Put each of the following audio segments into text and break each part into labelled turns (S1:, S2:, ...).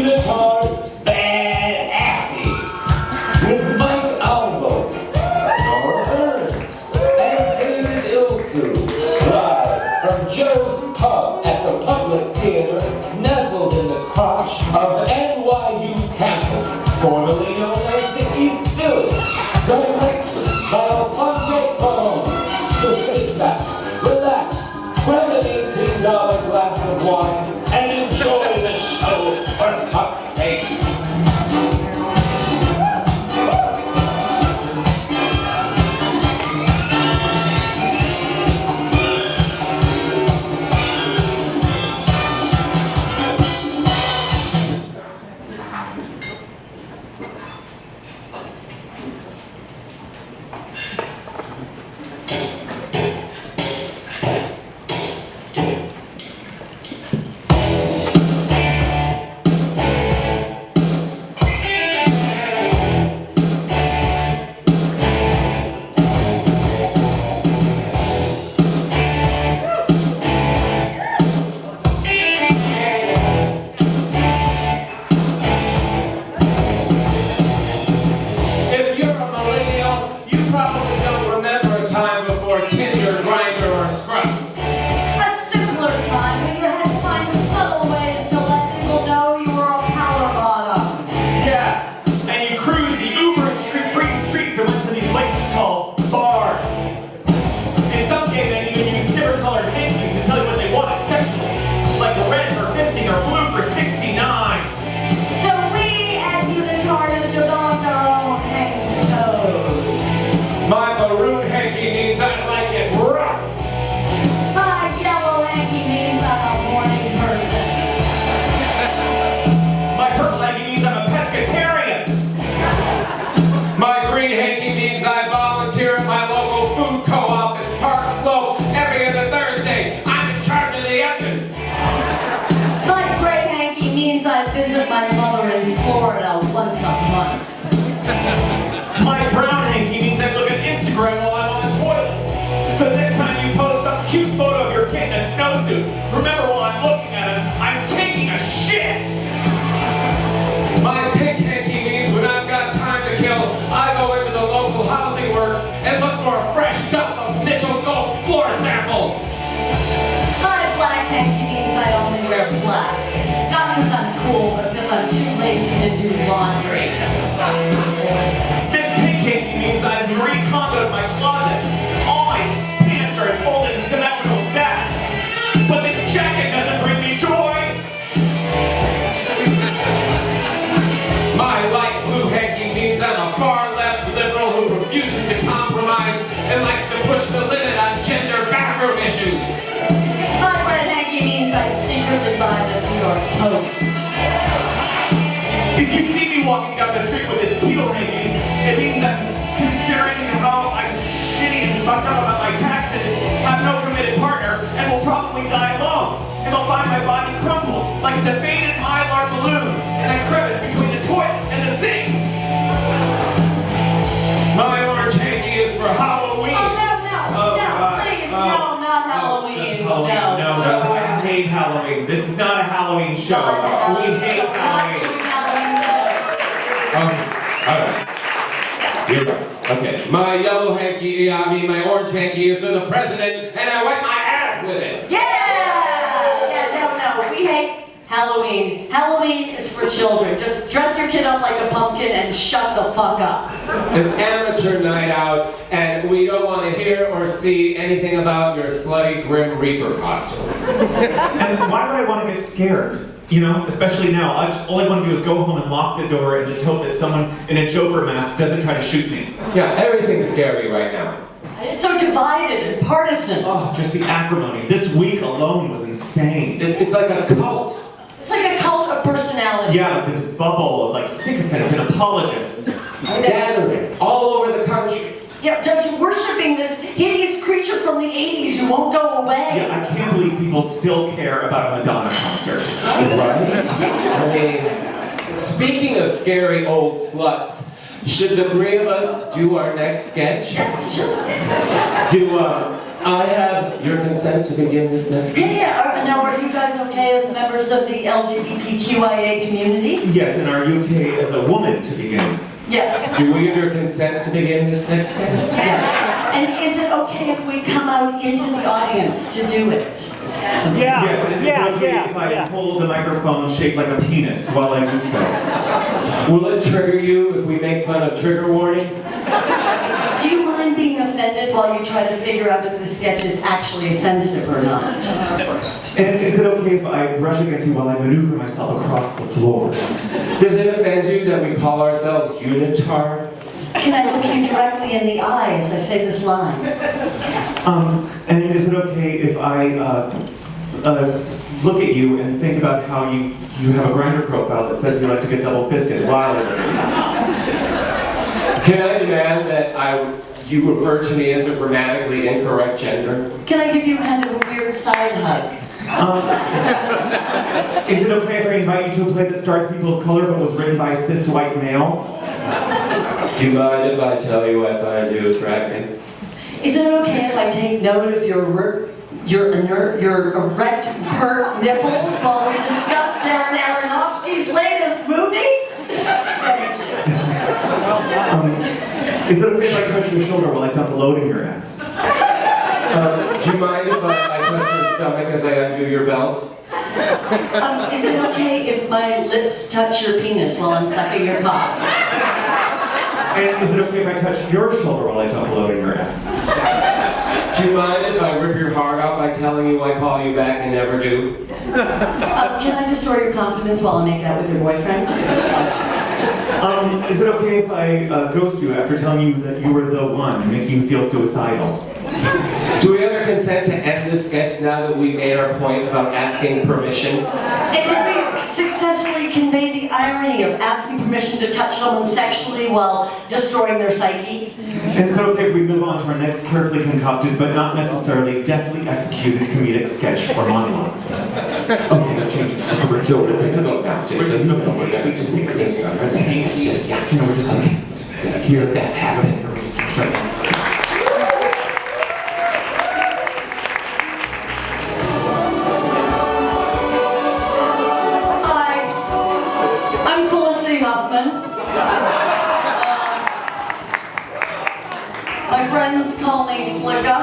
S1: UNITARD Badassy with Albo, Nora and Ilku, live from Joe's Pub at the Public Theater, nestled in the crotch of NYU campus, formerly known as the East Village, directed by Albo. So sit back, relax, grab an $18 glass of wine, and enjoy the show, for fuck's sake.
S2: Visit my mother in Florida once a month.
S3: My brown hanky means I look at Instagram while I'm on the toilet. So next time you post some cute photo of your kid in a snowsuit, remember while I'm looking at him, I'm taking a shit!
S1: My pink hanky means when I've got time to kill, I go into the local housing works and look for a fresh dump of Mitchell Gold floor samples.
S2: My black hanky means I only wear black. Not because I'm cool, but because I'm too lazy to do laundry.
S3: This pink hanky means I've Marie Kondo'd my closet. All my pants are folded in symmetrical stacks. But this jacket doesn't bring me joy.
S1: My light blue hanky means I'm a far-left liberal who refuses to compromise and likes to push the limit on gender bathroom issues.
S2: My red hanky means I secretly buy the New York Post.
S3: If you see me walking down the street with this teal hanky, it means I'm considering how I'm shitty and fucked up about my taxes, have no committed partner, and will probably die alone. And they'll find my body crumpled like a deflated mylar balloon in that crevice between the toilet and the sink.
S1: My orange hanky is for Halloween.
S2: Please, no, not Halloween.
S3: Just Halloween. No, I hate Halloween. This is not a Halloween show. We hate Halloween.
S1: Okay, alright. You're right. Okay, my yellow hanky, my orange hanky is for the president, and I wipe my ass with it.
S2: Yeah, no, we hate Halloween. Halloween is for children. Just dress your kid up like a pumpkin and shut the fuck up.
S1: It's amateur night out, and we don't want to hear or see anything about your slutty Grim Reaper costume.
S3: And why would I want to get scared? You know, especially now. All I want to do is go home and lock the door and just hope that someone in a Joker mask doesn't try to shoot me.
S1: Yeah, everything's scary right now.
S2: It's so divided and partisan.
S3: Oh, just the acrimony. This week alone was insane.
S1: It's like a cult.
S2: It's like a cult of personality.
S3: Yeah, like this bubble of like sycophants and apologists.
S1: Gathering all over the country.
S2: Yeah, just worshiping this hideous creature from the 80s who won't go away.
S3: Yeah, I can't believe people still care about a Madonna concert.
S1: Right? I mean, speaking of scary old sluts, should the three of us do our next sketch?
S2: Yeah, sure.
S1: Do I have your consent to begin this next
S2: Yeah, yeah. Now, are you guys okay as members of the LGBTQIA community?
S3: Yes, and are you okay as a woman to begin?
S2: Yes.
S1: Do we have your consent to begin this next sketch?
S2: Yeah. And is it okay if we come out into the audience to do it?
S4: Yeah,
S3: Yes, and is it okay if I hold a microphone shaped like a penis while I do so?
S1: Will it trigger you if we make fun of trigger warnings?
S2: Do you mind being offended while you try to figure out if the sketch is actually offensive or not?
S3: And is it okay if I brush against you while I maneuver myself across the floor?
S1: Does it offend you that we call ourselves UNITARD?
S2: Can I look you directly in the eye as I say this line?
S3: And is it okay if I look at you and think about how you have a Grindr profile that says you like to get double-fisted while
S1: Can I demand that you refer to me as a grammatically incorrect gender?
S2: Can I give you kind of a weird side hug?
S3: Is it okay if I invite you to a play that stars people of color but was written by a cis white male?
S1: Do you mind if I tell you I find you attractive?
S2: Is it okay if I take note of your erect, pert nipples while we discuss Darren Aronofsky's latest movie? Thank you.
S3: Is it okay if I touch your shoulder while I dump a load in your ass?
S1: Do you mind if I touch your stomach as I undo your belt?
S2: Is it okay if my lips touch your penis while I'm sucking your cock?
S3: And is it okay if I touch your shoulder while I dump a load in your ass?
S1: Do you mind if I rip your heart out by telling you I call you back and never do?
S2: Can I destroy your confidence while I make out with your boyfriend?
S3: Is it okay if I ghost you after telling you that you were the one and make you feel suicidal?
S1: Do we have your consent to end this sketch now that we made our point about asking permission?
S2: And did we successfully convey the irony of asking permission to touch someone sexually while destroying their psyche?
S3: And is it okay if we move on to our next carefully concocted but not necessarily deftly executed comedic sketch or monologue?
S1: Okay, now change it. So we're picking those out. Just we're gonna start our next sketch. Just we're just gonna hear that happen. We're just gonna start.
S2: My friends call me Flicka,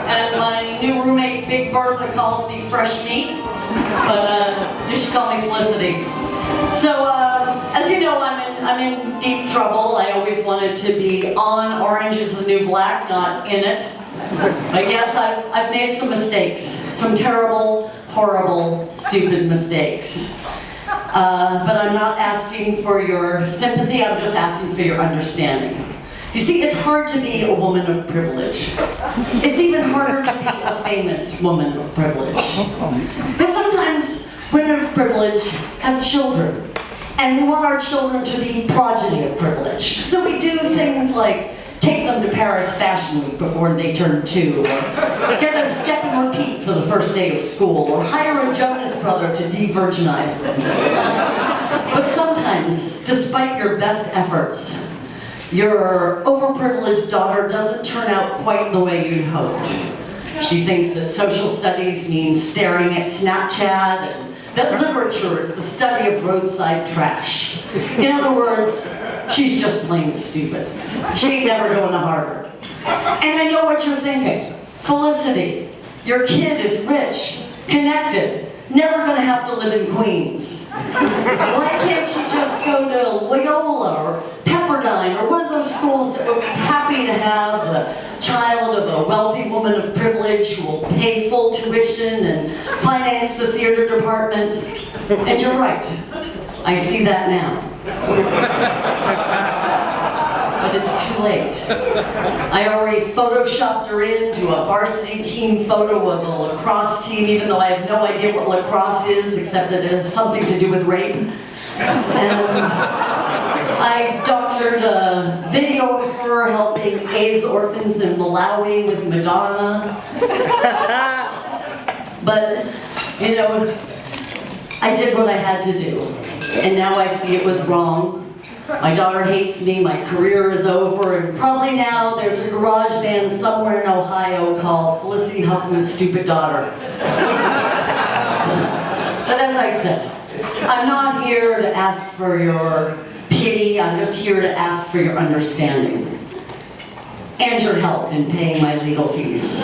S2: and my new roommate Big Bertha calls me Fresh Meat, but you should call me Felicity. So, as you know, I'm in deep trouble. I always wanted to be on Orange is the New Black, not in it. I guess I've made some mistakes, some terrible, horrible, stupid mistakes. But I'm not asking for your sympathy, I'm just asking for your understanding. You see, it's hard to be a woman of privilege. It's even harder to be a famous woman of privilege. But sometimes women of privilege have children, and we want our children to be progeny of privilege. So we do things like take them to Paris Fashion Week before they turn 2, or get a step and repeat for the first day of school, or hire a Jonas brother to de-virginize them. But sometimes, despite your best efforts, your overprivileged daughter doesn't turn out quite the way you'd hoped. She thinks that social studies means staring at Snapchat, and that literature is the study of roadside trash. In other words, she's just plain stupid. She ain't never going to Harvard. And I know what you're thinking. Felicity, your kid is rich, connected, never gonna have to live in Queens. Why can't she just go to Loyola or Pepperdine or one of those schools that would be happy to have the child of a wealthy woman of privilege who will pay full tuition and finance the theater department? And you're right, I see that now. But it's too late. I already photoshopped her into a varsity team photo of a lacrosse team, even though I have no idea what lacrosse is, except that it has something to do with rape. And I doctored a video of her helping AIDS orphans in Malawi with Madonna. But, you know, I did what I had to do. And now I see it was wrong. My daughter hates me, my career is over, and probably now there's a garage band somewhere in Ohio called Felicity Huffman's Stupid Daughter. But as I said, I'm not here to ask for your pity, I'm just here to ask for your understanding. And your help in paying my legal fees.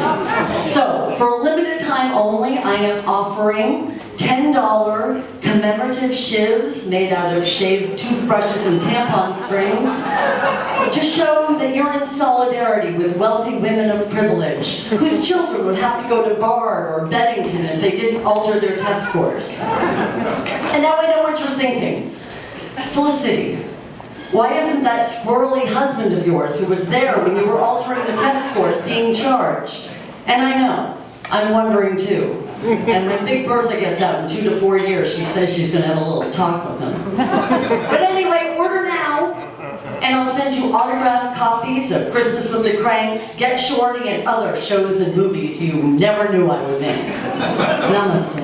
S2: So, for a limited time only, I am offering $10 commemorative shivs made out of shaved toothbrushes and tampon strings to show that you're in solidarity with wealthy women of privilege whose children would have to go to Bard or Bennington if they didn't alter their test scores. And now I know what you're thinking. Felicity, why isn't that squirrely husband of yours who was there when you were altering the test scores being charged? And I know, I'm wondering too. And when Big Bertha gets out in 2 to 4 years, she says she's gonna have a little talk with him. But anyway, order now, and I'll send you autographed copies of Christmas with the Cranks, Get Shorty, and other shows and movies you never knew I was in. Namaste.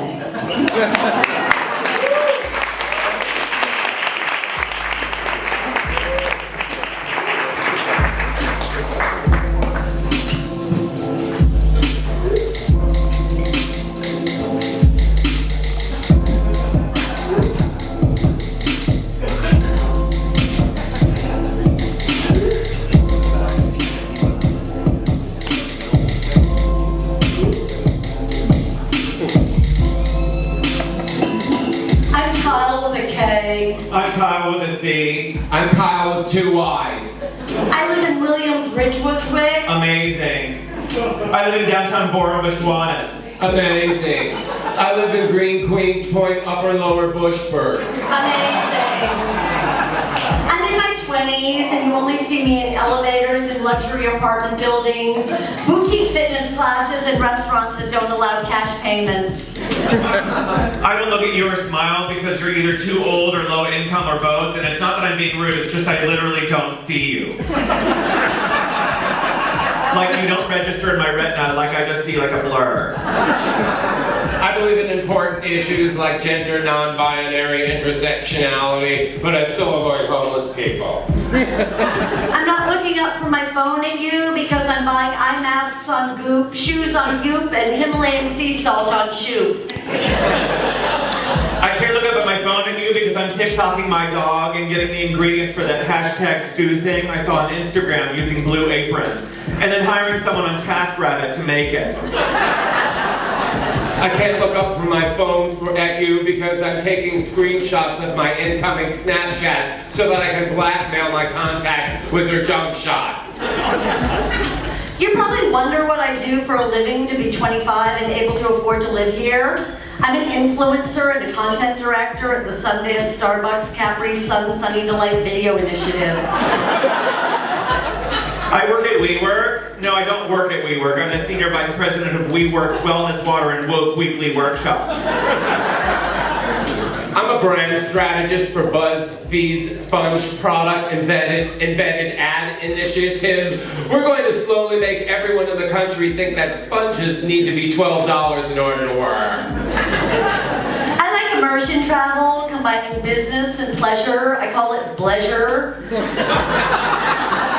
S3: I'm Kyle with a C.
S1: I'm Kyle with 2 Y's.
S2: I live in Williams Ridgewood.
S3: Amazing. I live in downtown Borough-Vishwanas.
S1: Amazing. I live in Green Queens Point, Upper Lower Bushburg.
S2: Amazing. I'm in my 20s and you only see me in elevators in luxury apartment buildings, boutique fitness classes, and restaurants that don't allow cash payments.
S3: I don't look at you or smile because you're either too old or low income or both, and it's not that I'm being rude, it's just I literally don't see you. Like you don't register in my retina, like I just see like a blur.
S1: I believe in important issues like gender, non-binary, intersectionality, but I still avoid homeless people.
S2: I'm not looking up from my phone at you because I'm buying eye masks on Goop, shoes on Goop, and Himalayan sea salt on Shoe.
S3: I can't look up at my phone at you because I'm TikToking my dog and getting the ingredients for that hashtag stew thing I saw on Instagram using Blue Apron, and then hiring someone on TaskRabbit to make it.
S1: I can't look up from my phone at you because I'm taking screenshots of my incoming Snapchats so that I can blackmail my contacts with their junk shots.
S2: You probably wonder what I do for a living to be 25 and able to afford to live here. I'm an influencer and a content director at the Sundance Starbucks Capri Sun Sunny Delight Video Initiative.
S3: I work at WeWork. No, I don't work at WeWork. I'm the senior vice president of WeWork's Wellness Water and Woke Weekly Workshop.
S1: I'm a brand strategist for BuzzFeed's Sponge Product Embedded Ad Initiative. We're going to slowly make everyone in the country think that sponges need to be $12 in order to work.
S2: I like immersion travel, combining business and pleasure. I call it pleasure.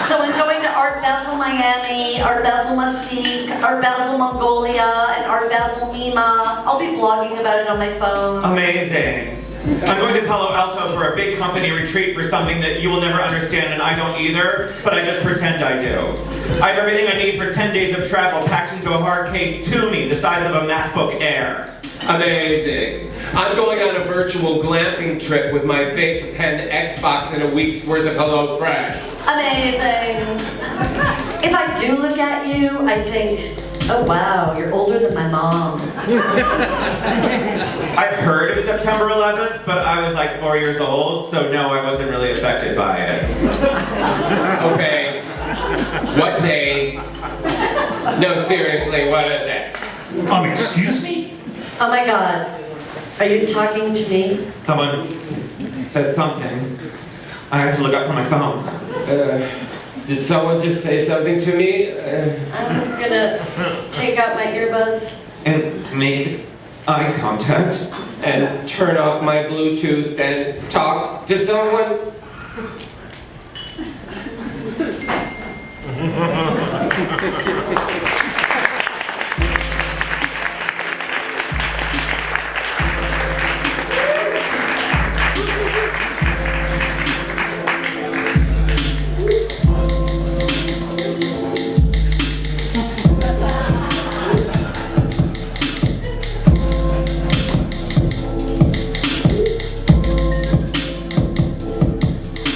S2: So I'm going to Art Basel Miami, Art Basel Mustique, Art Basel Mongolia, and Art Basel Mima. I'll be blogging about it on my phone.
S3: Amazing. I'm going to Palo Alto for a big company retreat for something that you will never understand, and I don't either, but I just pretend I do. I have everything I need for 10 days of travel packed into a hard case to me, the size of a MacBook Air.
S1: Amazing. I'm going on a virtual glamping trip with my vape pen Xbox and a week's worth of HelloFresh.
S2: Amazing. If I do look at you, I think, oh wow, you're older than my mom.
S3: I've heard of September 11th, but I was like 4 years old, so no, I wasn't really affected by it.
S1: Okay. What's AIDS? No, seriously, what is it?
S4: Excuse me?
S2: Oh my God, are you talking to me?
S3: Someone said something. I have to look up from my phone.
S1: Did someone just say something to me?
S2: I'm gonna take out my earbuds.
S3: And make eye contact.
S1: And turn off my Bluetooth and talk to someone?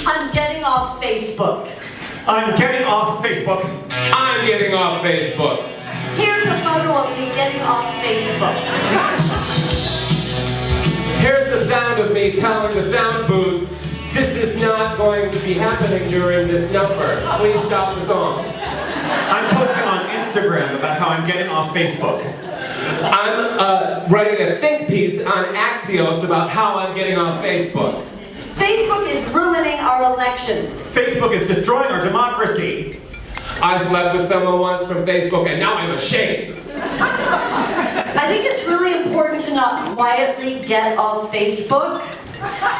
S2: I'm getting off Facebook.
S3: I'm getting off Facebook.
S1: I'm getting off Facebook.
S2: Here's a photo of me getting off Facebook.
S1: Here's the sound of me telling the sound booth, this is not going to be happening during this number. Please stop the song.
S3: I'm posting on Instagram about how I'm getting off Facebook.
S1: I'm writing a think piece on Axios about how I'm getting off Facebook.
S2: Facebook is ruining our elections.
S3: Facebook is destroying our democracy.
S1: I slept with someone once from Facebook and now I'm ashamed.
S2: I think it's really important to not quietly get off Facebook.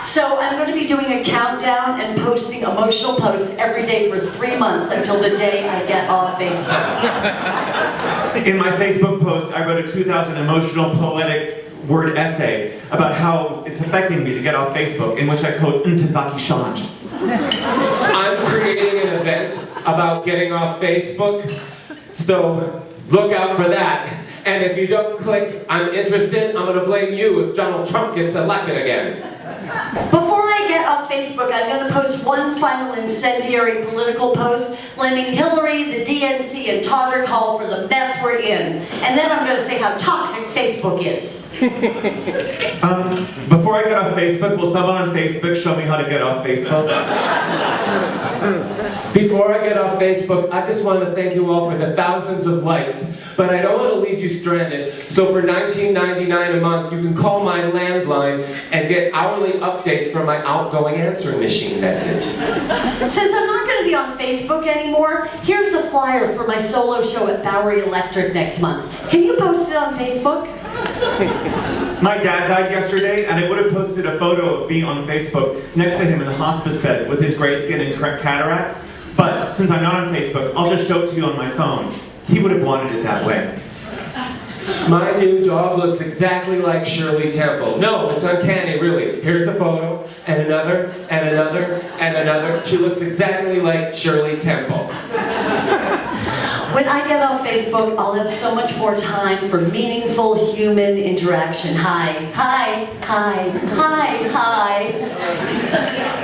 S2: So I'm going to be doing a countdown and posting emotional posts every day for 3 months until the day I get off Facebook.
S3: In my Facebook post, I wrote a 2,000 emotional poetic word essay about how it's affecting me to get off Facebook, in which I quote Ntazaki Shanj.
S1: I'm creating an event about getting off Facebook, so look out for that. And if you don't click, I'm interested, I'm gonna blame you if Donald Trump gets elected again.
S2: Before I get off Facebook, I'm going to post one final incendiary political post blaming Hillary, the DNC, and Todrick Hall for the mess we're in. And then I'm going to say how toxic Facebook is.
S3: Before I get off Facebook, will someone on Facebook show me how to get off Facebook?
S1: Before I get off Facebook, I just want to thank you all for the thousands of likes, but I don't want to leave you stranded. So for $19.99 a month, you can call my landline and get hourly updates from my outgoing answering machine message.
S2: Since I'm not going to be on Facebook anymore, here's a flyer for my solo show at Bowery Electric next month. Can you post it on Facebook?
S3: My dad died yesterday, and I would have posted a photo of me on Facebook next to him in the hospice bed with his gray skin and cataracts. But since I'm not on Facebook, I'll just show it to you on my phone. He would have wanted it that way.
S1: My new dog looks exactly like Shirley Temple. No, it's uncanny, really. Here's the photo, and another, and another, and another. She looks exactly like Shirley Temple.
S2: When I get off Facebook, I'll have so much more time for meaningful human interaction. Hi, hi, hi, hi, hi.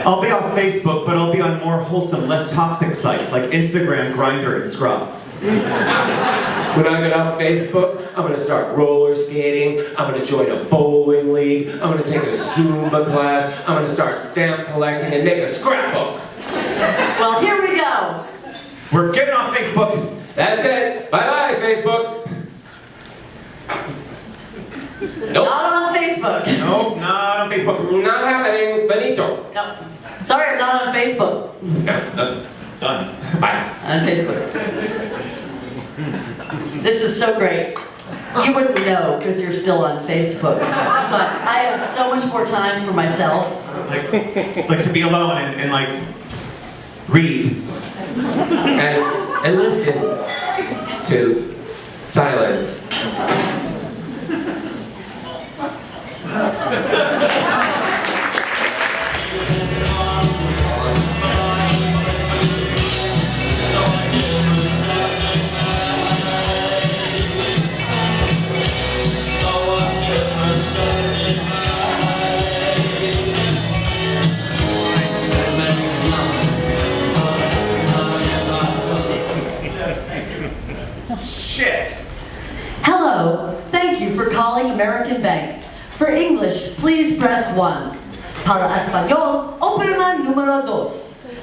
S3: I'll be off Facebook, but I'll be on more wholesome, less toxic sites like Instagram, Grindr, and Scruff.
S1: When I get off Facebook, I'm gonna start roller skating, I'm gonna join a bowling league, I'm gonna take a Zumba class, I'm gonna start stamp collecting and make a scrapbook.
S2: Well, here we go.
S3: We're getting off Facebook.
S1: That's it. Bye-bye, Facebook. Nope.
S2: Not on Facebook.
S3: Nope, not on Facebook.
S1: Not happening. Benito.
S2: No. Sorry, I'm not on Facebook.
S3: Done.
S1: Bye.
S2: On Facebook. This is so great. You wouldn't know because you're still on Facebook. But I have so much more time for myself.
S3: Like to be alone and like read.
S1: And listen to silence.
S3: Shit.
S2: Hello, thank you for calling American Bank. For English, please press 1. Para Español, oprima número 2.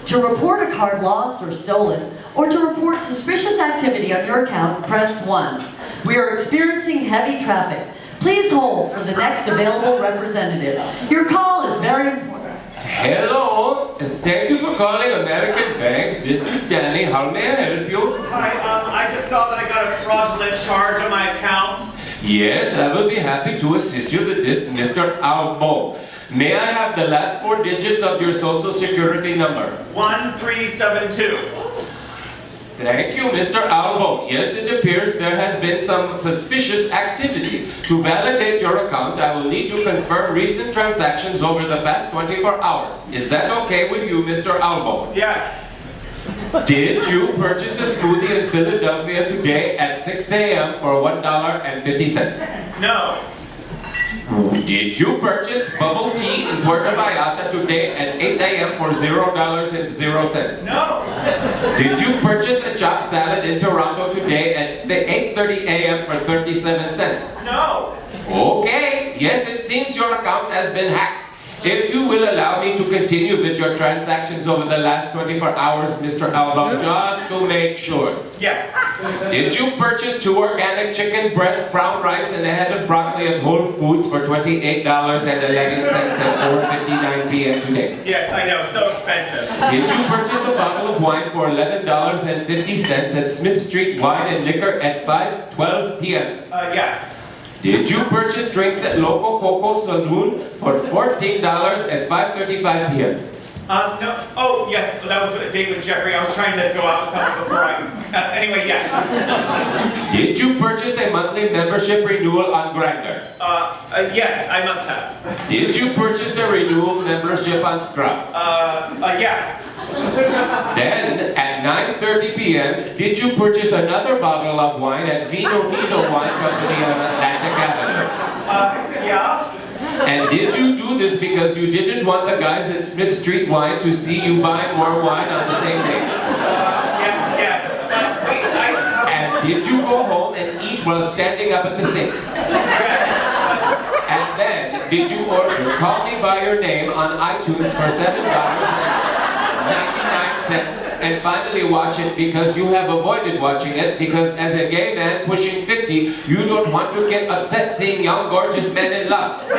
S2: To report a card lost or stolen, or to report suspicious activity on your account, press 1. We are experiencing heavy traffic. Please hold for the next available representative. Your call is very important.
S1: Hello, thank you for calling American Bank. This is Danny. How may I help you?
S3: Hi, I just saw that I got a fraudulent charge on my account.
S1: Yes, I will be happy to assist you with this, Mr. Albo. May I have the last 4 digits of your social security number?
S3: 1372.
S1: Thank you, Mr. Albo. Yes, it appears there has been some suspicious activity. To validate your account, I will need to confirm recent transactions over the past 24 hours. Is that okay with you, Mr. Albo?
S3: Yes.
S1: Did you purchase a smoothie in Philadelphia today at 6 a.m. for $1.50?
S3: No.
S1: Did you purchase bubble tea in Puerto Vallarta today at 8 a.m. for $0.00?
S3: No.
S1: Did you purchase a chopped salad in Toronto today at 8:30 a.m. for 37 cents?
S3: No.
S1: Okay, yes, it seems your account has been hacked. If you will allow me to continue with your transactions over the last 24 hours, Mr. Albo, just to make sure.
S3: Yes.
S1: Did you purchase 2 organic chicken breast, brown rice, and a head of broccoli at Whole Foods for $28.11 at 4:59 p.m. today?
S3: Yes, I know. So expensive.
S1: Did you purchase a bottle of wine for $11.50 at Smith Street Wine and Liquor at 5:12 p.m.?
S3: Yes.
S1: Did you purchase drinks at Loco Coco Saloon for $14 at 5:35 p.m.?
S3: No. Oh, yes. So that was a date with Jeffrey. I was trying to go out with someone before I... anyway, yes.
S1: Did you purchase a monthly membership renewal on Grindr?
S3: Yes, I must have.
S1: Did you purchase a renewal membership on Scruff?
S3: Yes.
S1: Then, at 9:30 p.m., did you purchase another bottle of wine at Vino Nino Wine Company on Atlantic Avenue?
S3: Yeah.
S1: And did you do this because you didn't want the guys at Smith Street Wine to see you buy more wine on the same day?
S3: Yes. Wait,
S1: And did you go home and eat while standing up at the sink? And then, did you order Call Me By Your Name on iTunes for $7.99 and finally watch it because you have avoided watching it because as a gay man pushing 50, you don't want to get upset seeing young gorgeous men in love? And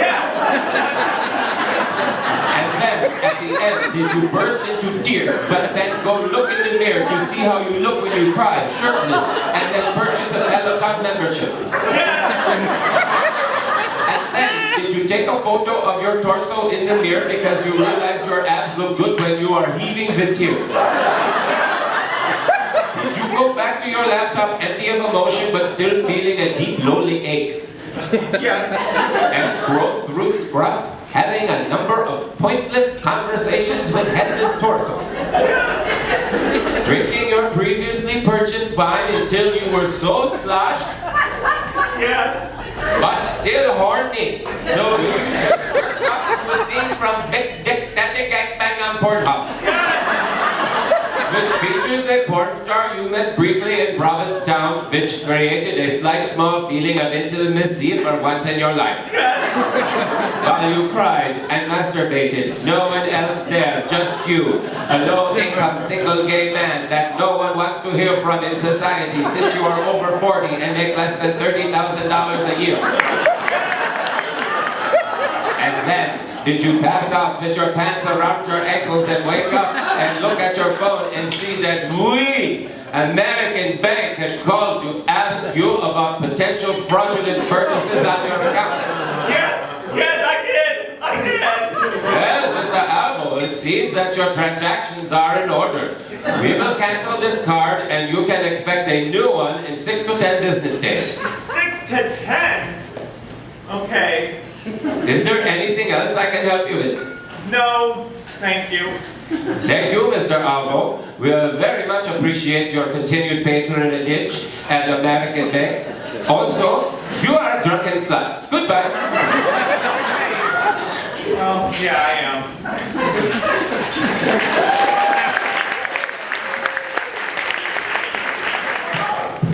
S1: then, at the end, did you burst into tears, but then go look in the mirror to see how you look when you cry, shirtless, and then purchase a Peloton membership? And then, did you take a photo of your torso in the mirror because you realize your abs look good when you are heaving with tears? Did you go back to your laptop empty of emotion but still feeling a deep, lonely ache?
S3: Yes.
S1: And scroll through Scruff, having a number of pointless conversations with headless torsos. Drinking your previously purchased wine until you were so sloshed,
S3: Yes.
S1: but still horny. So you jerked off to a scene from Big Dick Daddy Gangbang on Pornhub. Which features a porn star you met briefly in Provincetown, which created a slight small feeling of intimacy for once in your life. While you cried and masturbated, no one else there, just you, a low-income single gay man that no one wants to hear from in society since you are over 40 and make less than $30,000 a year. And then, did you pass out with your pants around your ankles and wake up and look at your phone and see that we, American Bank, had called to ask you about potential fraudulent purchases on your account?
S3: Yes, I did.
S1: Well, Mr. Albo, it seems that your transactions are in order. We will cancel this card and you can expect a new one in 6 to 10 business days.
S3: 6 to 10? Okay.
S1: Is there anything else I can help you with?
S3: No, thank you.
S1: Thank you, Mr. Albo. We very much appreciate your continued patronage at American Bank. Also, you are a drunken slut. Goodbye.
S3: Well, yeah, I am.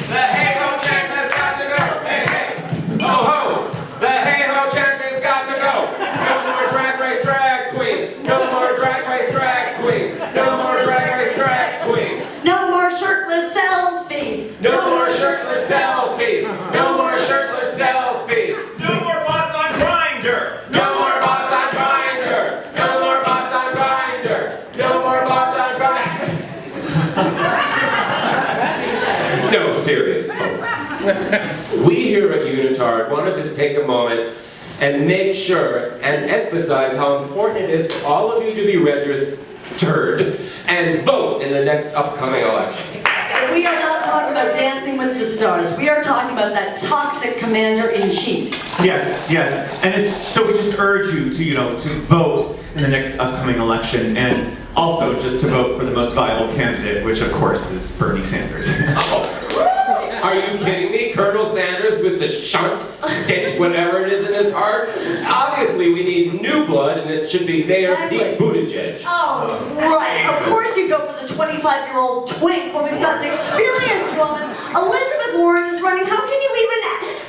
S1: The hey-ho chant has got to go. Hey, hey. Ho-ho. The hey-ho chant has got to go. No more drag race drag queens. No more drag race drag queens. No more drag race drag queens.
S2: No more shirtless selfies.
S1: No more shirtless selfies. No more shirtless selfies.
S3: No more bots on Grindr.
S1: No more bots on Grindr. No more bots on Grindr. No more bots on Grindr. No, serious, folks. We here at UNITARD want to just take a moment and make sure and emphasize how important it is for all of you to be registered and vote in the next upcoming election.
S2: We are not talking about Dancing with the Stars. We are talking about that toxic commander-in-chief.
S3: Yes. And so we just urge you to vote in the next upcoming election, and also just to vote for the most viable candidate, which of course is Bernie Sanders.
S1: Oh, are you kidding me? Colonel Sanders with the shunt, stick, whatever it is in his heart? Obviously we need new blood, and it should be Mayor Pete Buttigieg.
S2: Oh, right. Of course you go for the 25-year-old twink when we've got an experienced woman. Elizabeth Warren is running. How can you even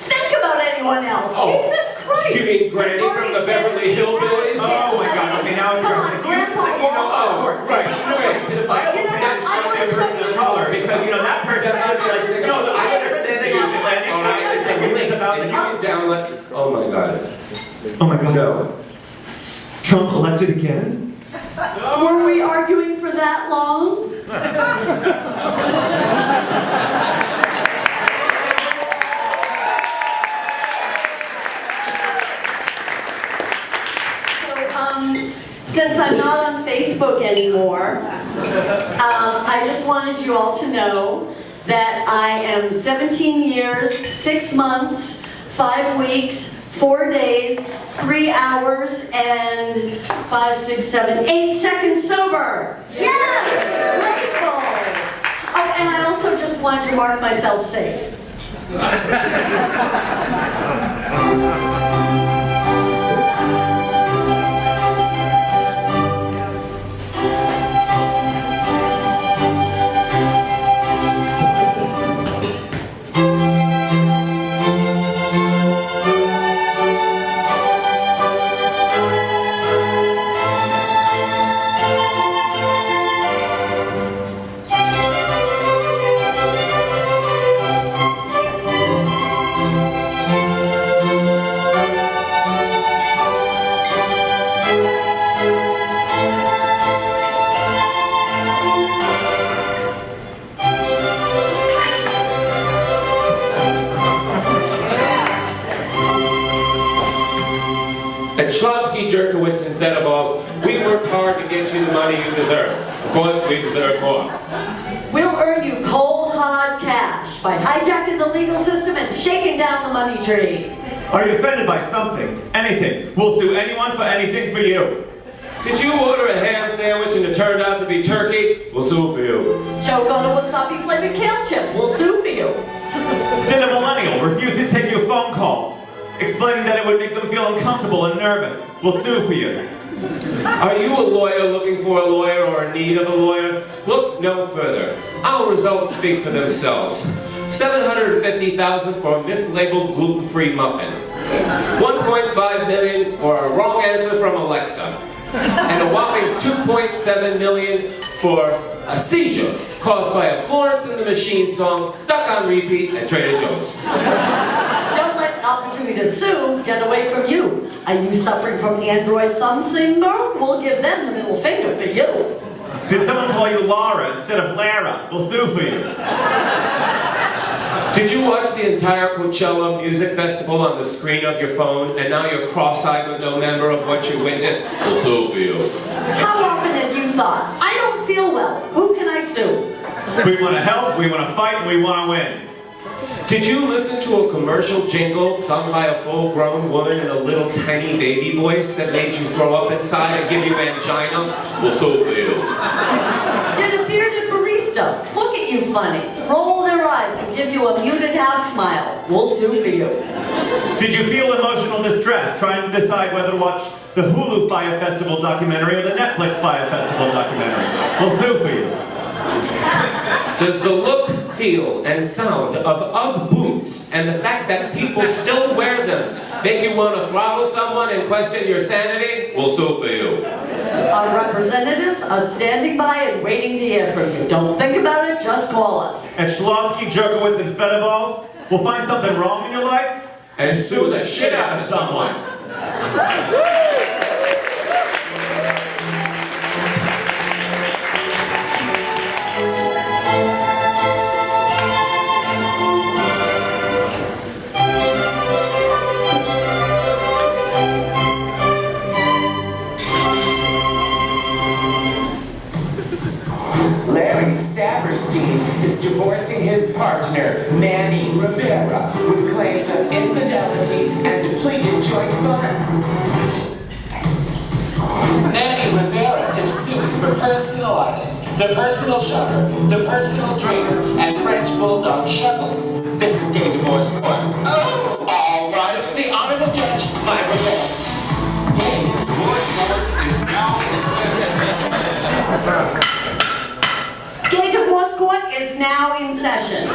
S2: think about anyone else?
S1: Oh,
S2: Jesus Christ.
S1: You mean Granny from the Beverly Hillbillies?
S3: Oh my God, okay, now it's
S2: Come on, Grandpa
S1: Oh, right. Just like
S3: I person of color, because that person should be like, no, I understand that you're Atlantic. It's like really about the
S1: Oh my God.
S3: Oh my God.
S1: No.
S3: Trump elected again?
S2: Were we arguing for that long? Since I'm not on Facebook anymore, I just wanted you all to know that I am 17 years, 6 months, 5 weeks, 4 days, 3 hours, and 5, 6, 7, 8 seconds sober. Yes! Grateful! Oh, and I also just wanted to mark myself safe.
S1: Jerkowitz and Fedaballs, we work hard to get you the money you deserve. Of course, we deserve more.
S2: We'll earn you cold, hard cash by hijacking the legal system and shaking down the money tree.
S3: Are you offended by something? Anything? We'll sue anyone for anything for you.
S1: Did you order a ham sandwich and it turned out to be turkey? We'll sue for you.
S2: Choke on a wasabi flavored kale chip. We'll sue for you.
S3: Did a millennial refuse to take your phone call, explaining that it would make them feel uncomfortable and nervous? We'll sue for you.
S1: Are you a lawyer looking for a lawyer or in need of a lawyer? Look no further. Our results speak for themselves. $750,000 for a mislabeled gluten-free muffin. $1.5 million for a wrong answer from Alexa. And a whopping $2.7 million for a seizure caused by a Florence and the Machine song stuck on repeat at Trader Joe's.
S2: Don't let an opportunity to sue get away from you. Are you suffering from Android thumb syndrome? We'll give them the middle finger for you.
S3: Did someone call you Laura instead of Lara? We'll sue for you.
S1: Did you watch the entire Coachella Music Festival on the screen of your phone, and now you're cross-eyed with no member of what you witnessed? We'll sue for you.
S2: How often have you thought, I don't feel well, who can I sue?
S3: We want to help, we want to fight, and we want to win.
S1: Did you listen to a commercial jingle sung by a full-grown woman in a little tiny baby voice that made you throw up inside and give you angina? We'll sue for you.
S2: Did a bearded barista look at you funny, roll their eyes, and give you a muted half smile? We'll sue for you.
S3: Did you feel emotional distress trying to decide whether to watch the Hulu Fire Festival documentary or the Netflix Fire Festival documentary? We'll sue for you.
S1: Does the look, feel, and sound of UGG boots and the fact that people still wear them make you want to throttle someone and question your sanity? We'll sue for you.
S2: Our representatives are standing by and waiting to hear from you. Don't think about it, just call us.
S3: At Schlosky, Jerkowitz, and Fedaballs, we'll find something wrong in your life
S1: And sue the shit out of someone. Saberstein is divorcing his partner, Manny Rivera, with claims of infidelity and depleted joint funds. Manny Rivera is suing for personal items, the personal shopper, the personal dreamer, and French bulldog Shuckles. This is gay divorce court. Oh, all rise for the honorable judge, Myra Bennett. Gay divorce court is now in session.
S2: Gay divorce court is now in session.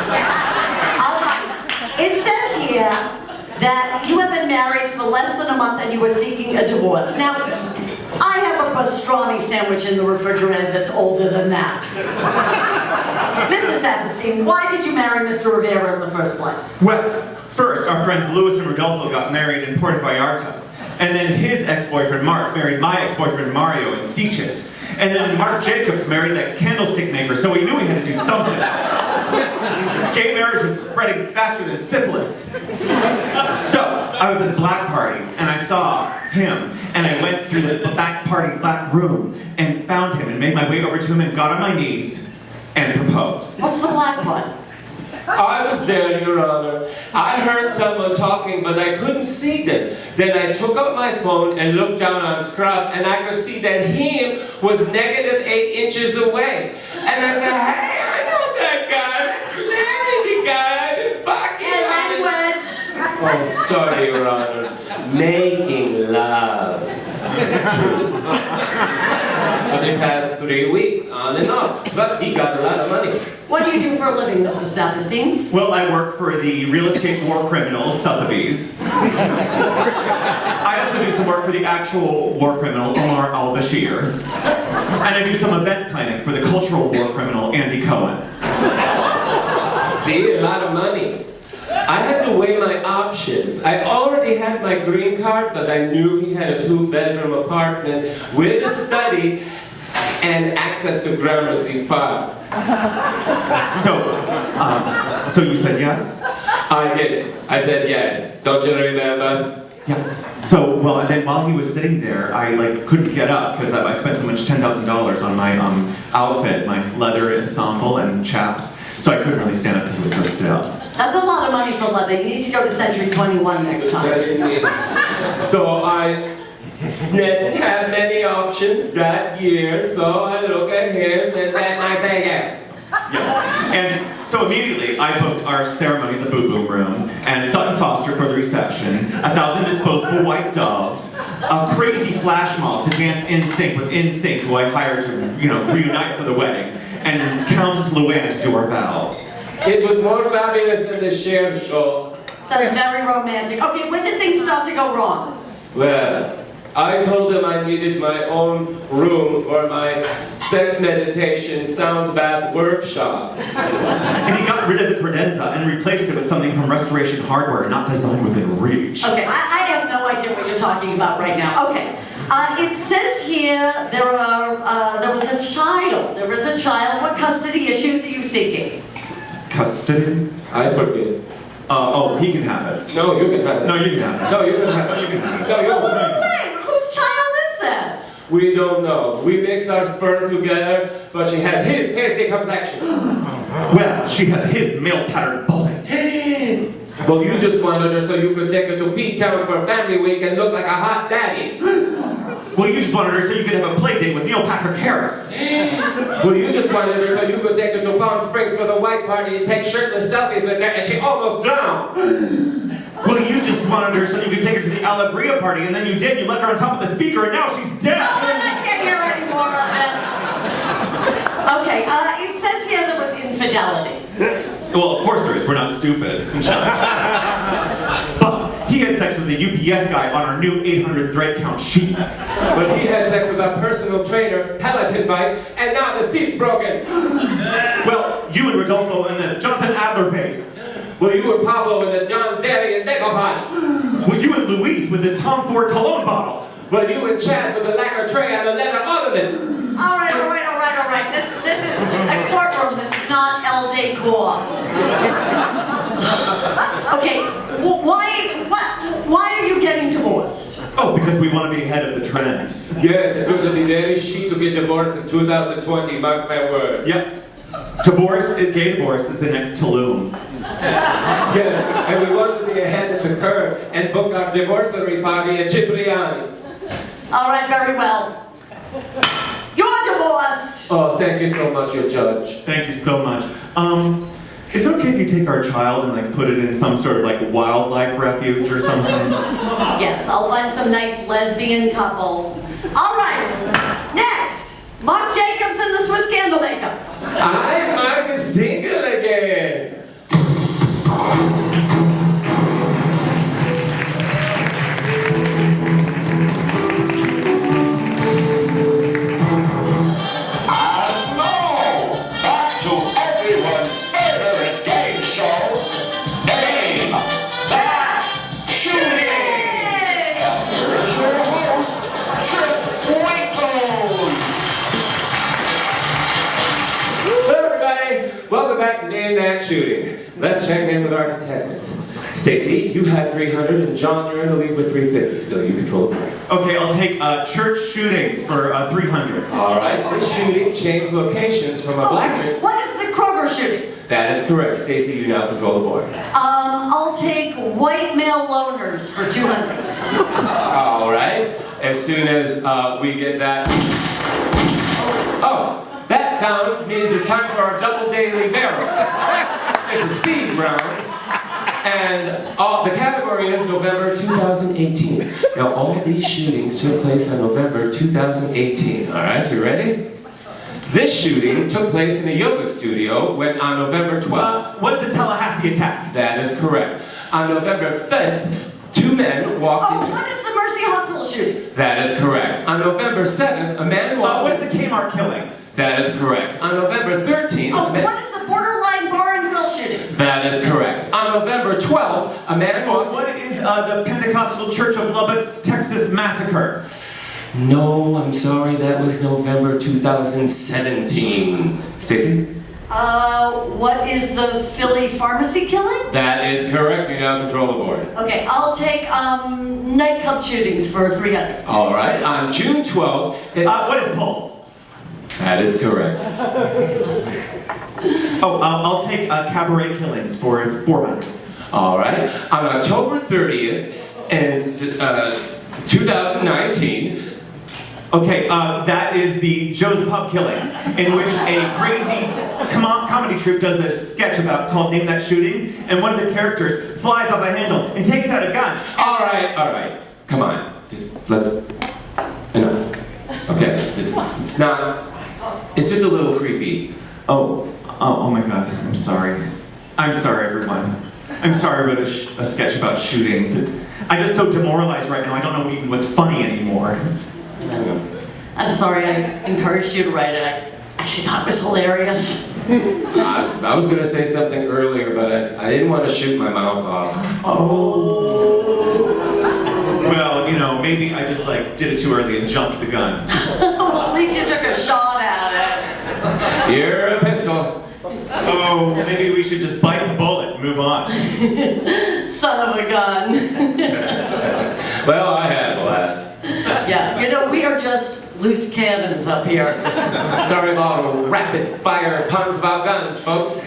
S2: It says here that you have been married for less than a month and you are seeking a divorce. Now, I have a pastrami sandwich in the refrigerator that's older than that. Mr. Saperstein, why did you marry Mr. Rivera in the first place?
S3: Well, first, our friends Louis and Rodolfo got married in Puerto Vallarta. And then his ex-boyfriend Mark married my ex-boyfriend Mario in Sitges. And then Mark Jacobs married that candlestick maker, so we knew we had to do something. Gay marriage was spreading faster than syphilis. So, I was at the black party, and I saw him, and I went through the back room, and found him, and made my way over to him, and got on my knees, and proposed.
S2: What's the black part?
S5: I was there, Your Honor. I heard someone talking, but I couldn't see them. Then I took up my phone and looked down on Scruff, and I could see that him was -8 inches away. And I said, hey, I know that guy. That's Larry, the guy I've been fucking.
S2: Language!
S5: Oh, sorry, Your Honor. Making love. For the past 3 weeks, on and off. Plus, he got a lot of money.
S2: What do you do for a living, Mrs. Saperstein?
S3: Well, I work for the real estate war criminal, Sotheby's. I also do some work for the actual war criminal, Omar al-Bashir. And I do some event planning for the cultural war criminal, Andy Cohen.
S5: See, a lot of money. I had to weigh my options. I already had my green card, but I knew he had a 2-bedroom apartment with a study and access to Gramercy Park.
S3: So you said yes?
S5: I did. I said yes. Don't you remember?
S3: Yeah. So, well, and then while he was sitting there, I couldn't get up because I spent so much $10,000 on my outfit, my leather ensemble and chaps. So I couldn't really stand up because it was so stiff.
S2: That's a lot of money for living. You need to go to Century 21 next time.
S5: So I didn't have many options that year, so I look at him and then I say yes.
S3: Yes. And so immediately I booked our ceremony at the Boo Boom Room, and Sutton Foster for the reception, 1,000 disposable white doves, a crazy flash mob to dance in sync with NSYNC, who I hired to, reunite for the wedding, and Countess Luann to do our vows.
S5: It was more fabulous than the Cher show.
S2: Sounds very romantic. Okay, when did things start to go wrong?
S5: Well, I told him I needed my own room for my sex meditation sound bath workshop.
S3: And he got rid of the credenza and replaced it with something from Restoration Hardware, not designed within reach.
S2: Okay, I have no idea what you're talking about right now. Okay, it says here there was a child. There was a child. What custody issues are you seeking?
S3: Custody?
S5: I forget.
S3: Oh, he can have it.
S5: No, you can have it.
S3: No, you can have it.
S5: No, you can have it.
S3: No, you can have it.
S5: No, you
S2: Oh,
S5: can have it.
S2: wait, whose child is this?
S5: We don't know. We mix our sperm together, but she has his pasty complexion.
S3: Well, she has his male-patterned bullet.
S5: Well, you just wanted her so you could take her to P-Town for family week and look like a hot daddy.
S3: Well, you just wanted her so you could have a play date with Neil Patrick Harris.
S5: Well, you just wanted her so you could take her to Palm Springs for the white party and take shirtless selfies with her, and she almost drowned.
S3: Well, you just wanted her so you could take her to the Alegria party, and then you did. You left her on top of the speaker, and now she's dead.
S2: Oh, I can't hear any more of this. Okay, it says here there was infidelity.
S3: Well, of course there is. We're not stupid. But he had sex with the UPS guy on our new 800 thread count sheets.
S5: But he had sex with a personal trainer, Peloton bike, and now the seat's broken.
S3: Well, you and Rodolfo and the Jonathan Adler face.
S5: Well, you were Pablo with the John Derry and decoupage.
S3: Well, you and Luis with the Tom Ford cologne bottle.
S5: Well, you and Chad with the lacquer tray and the leather ottoman.
S2: All right. This is a courtroom. This is not El Decor. Okay, why are you getting divorced?
S3: Oh, because we want to be ahead of the trend.
S5: Yes, it's going to be very chic to get divorced in 2020, mark my word.
S3: Yep. Gay divorce is the next Tulum.
S5: Yes, and we want to be ahead of the curve and book our divorcery party at Cipriani.
S2: All right, very well. You're divorced!
S5: Oh, thank you so much, your judge.
S3: Thank you so much. Is it okay if you take our child and like put it in some sort of like wildlife refuge or something?
S2: Yes, I'll find some nice lesbian couple. All right, next, Mark Jacobs and the Swiss Candle Maker.
S5: I'm Mark single again.
S1: And now, back to everyone's favorite game show, Name That Shooting! Here's your host, Trip Winkles!
S5: Hello, everybody. Welcome back to Name That Shooting. Let's check in with our contestants. Stacy, you have 300, and John, you're in the lead with 350, so you control the board.
S3: Okay, I'll take church shootings for 300.
S5: All right, this shooting changed locations from a black church.
S2: What is the Kroger shooting?
S5: That is correct. Stacy, you now control the board.
S2: I'll take white male loners for 200.
S5: All right. As soon as we get that. Oh, that sound means it's time for our double daily barrel. It's a speed round. And the category is November 2018. Now, all these shootings took place on November 2018. All right, you ready? This shooting took place in a yoga studio on November 12th.
S3: What's the Tallahassee attack?
S5: That is correct. On November 5th, two men walked
S2: Oh,
S5: into...
S2: what is the Mercy Hospital shooting?
S5: That is correct. On November 7th, a man walked...
S3: What's the Kmart killing?
S5: That is correct. On November 13th,
S2: Oh,
S5: a man...
S2: what is the Borderline Bar and Grill shooting?
S5: That is correct. On November 12th, a man walked...
S3: What is the Pentecostal Church of Lubbock's Texas massacre?
S5: No, I'm sorry, that was November 2017. Stacy?
S2: What is the Philly pharmacy killing?
S5: That is correct. You now control the board.
S2: Okay, I'll take nightclub shootings for 300.
S5: All right. On June 12th...
S3: What is Pulse?
S5: That is correct.
S3: Oh, I'll take cabaret killings for 400.
S5: All right. On October 30th, in 2019...
S3: Okay, that is the Joe's Pub killing, in which a crazy comedy troupe does a sketch called Name That Shooting, and one of the characters flies off a handle and takes out a gun.
S5: All right. Come on. Just let's... Enough. Okay, it's not... It's just a little creepy.
S3: Oh my God, I'm sorry. I'm sorry, everyone. I'm sorry about a sketch about shootings. I'm just so demoralized right now, I don't know even what's funny anymore.
S2: I'm sorry I encouraged you to write it. I actually thought it was hilarious.
S5: I was gonna say something earlier, but I didn't want to shoot my mouth off.
S3: Oh. Well, you know, maybe I just did it too early and jumped the gun.
S2: Well, at least you took a shot at it.
S5: You're a pistol.
S3: Oh, maybe we should just bite the bullet and move on.
S2: Son of a gun.
S5: Well, I had a blast.
S2: Yeah, you know, we are just loose cannons up here.
S5: Sorry about all the rapid fire puns about guns, folks.